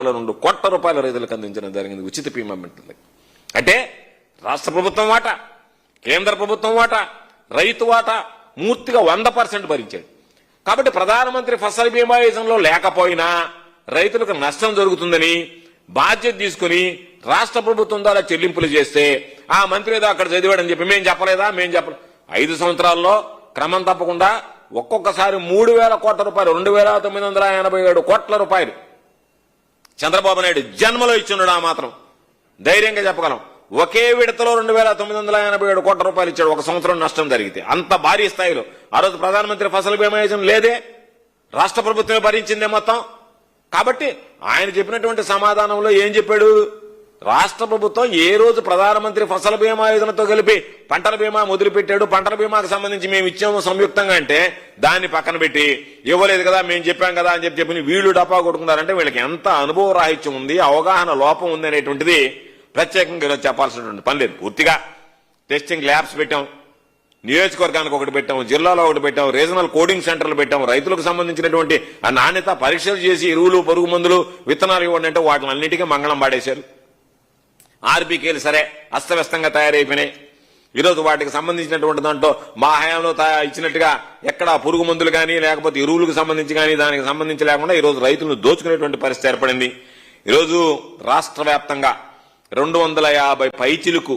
2 కోట్ల రూపాయల రైతులకు అందించడం జరిగింది ఉచిత బీమా బిల్లులు. అంటే రాష్ట్ర ప్రభుత్వం వాటా, కేంద్ర ప్రభుత్వం వాటా, రైతు వాటా పూర్తిగా 100% భరించాడు. కాబట్టి ప్రధానమంత్రి ఫసల్ బీమా యోజనలో లేకపోయినా రైతులకు నష్టం జరుగుతుందని బాధ్యత తీసుకుని రాష్ట్ర ప్రభుత్వం ద్వారా చెల్లింపులు చేస్తే ఆ మంత్రి ఏదో అక్కడ చదివాడని చెప్పి మేము చెప్పలేదా? 5 సంవత్సరాల్లో క్రమం తప్పకుండా ఒక్కొక్కసారి 3,000 కోట్ల రూపాయలు, 2,987 కోట్ల రూపాయలు చంద్రబాబు నాయుడు జన్మలో ఇచ్చున్నాడు. ఆ మాత్రం ధైర్యంగా చెప్పగలం. ఒకే విడతలో 2,987 కోట్ల రూపాయలు ఇచ్చాడు ఒక సంవత్సరం నష్టం జరిగితే. అంత భారీ స్థాయిలో ఆ రోజు ప్రధానమంత్రి ఫసల్ బీమా యోజన లేదే, రాష్ట్ర ప్రభుత్వమే భరించిందే మొత్తం. కాబట్టి ఆయన చెప్పినటువంటి సమాధానంలో ఏం చెప్పాడు? రాష్ట్ర ప్రభుత్వం ఏ రోజు ప్రధానమంత్రి ఫసల్ బీమా యోజనతో కలిపి పంటల బీమా మొదలుపెట్టాడు, పంటల బీమాకు సంబంధించి మేము ఇచ్చాము సంయుక్తంగా అంటే దాన్ని పక్కన పెట్టి ఇవ్వలేదు కదా మేము చెప్పాం కదా అని చెప్పి వీళ్ళు డబ్బా కొట్టుకున్నారంటే వీళ్ళకి ఎంత అనుభవ రాహిత్యం ఉంది, అవగాహన లోపం ఉంది అనేటువంటిది ప్రత్యేకంగా ఈరోజు చెప్పాల్సినటువంటి పని లేదు. పూర్తిగా టెస్టింగ్ ల్యాబ్స్ పెట్టాం, నియోజకవర్గానికి ఒకటి పెట్టాం, జిల్లాలో ఒకటి పెట్టాం, రీజనల్ కోడింగ్ సెంటర్లు పెట్టాం, రైతులకు సంబంధించినటువంటి ఆ నాణ్యత పరీక్షలు చేసి ఎరువులు, పురుగు మందులు, విత్తనాలు ఇవ్వండి అంటే వాటిని అన్నిటికీ మంగళం పాడేశారు. ఆర్బీకేలు సరే అస్తవ్యస్తంగా తయారైపోయినాయి. ఈరోజు వాటికి సంబంధించినటువంటి దాంట్లో మా హయాంలో ఇచ్చినట్టుగా ఎక్కడ పురుగు మందులు కానీ లేకపోతే ఎరువులకు సంబంధించి కానీ దానికి సంబంధించి లేకుండా ఈరోజు రైతులను దోచుకునేటువంటి పరిస్థితి ఏర్పడింది. ఈరోజు రాష్ట్ర వ్యాప్తంగా 250 పైచిలకు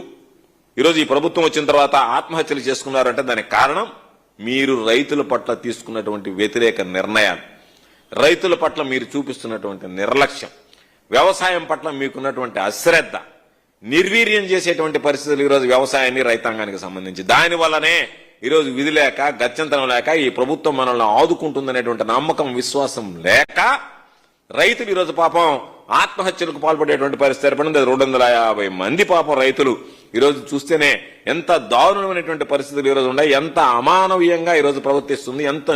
ఈరోజు ఈ ప్రభుత్వం వచ్చిన తర్వాత ఆత్మహత్యలు చేసుకున్నారంటే దానికి కారణం మీరు రైతుల పట్ల తీసుకున్నటువంటి వ్యతిరేక నిర్ణయాలు, రైతుల పట్ల మీరు చూపిస్తున్నటువంటి నిర్లక్ష్యం, వ్యవసాయం పట్ల మీకున్నటువంటి అశ్రద్ధ, నిర్వీర్యం చేసేటువంటి పరిస్థితులు ఈరోజు వ్యవసాయాన్ని, రైతాంగానికి సంబంధించి. దానివల్లనే ఈరోజు విధి లేక, గత్యంతరం లేక ఈ ప్రభుత్వం మనల్ని ఆదుకుంటుందనేటువంటి నమ్మకం, విశ్వాసం లేక రైతులు ఈరోజు పాపం ఆత్మహత్యలకు పాల్పడేటువంటి పరిస్థితి ఏర్పడింది. 250 మంది పాపం రైతులు ఈరోజు చూస్తేనే ఎంత దారుణమైనటువంటి పరిస్థితులు ఈరోజు ఉన్నాయి, ఎంత అమానవీయంగా ఈరోజు ప్రవర్తిస్తుంది, ఎంత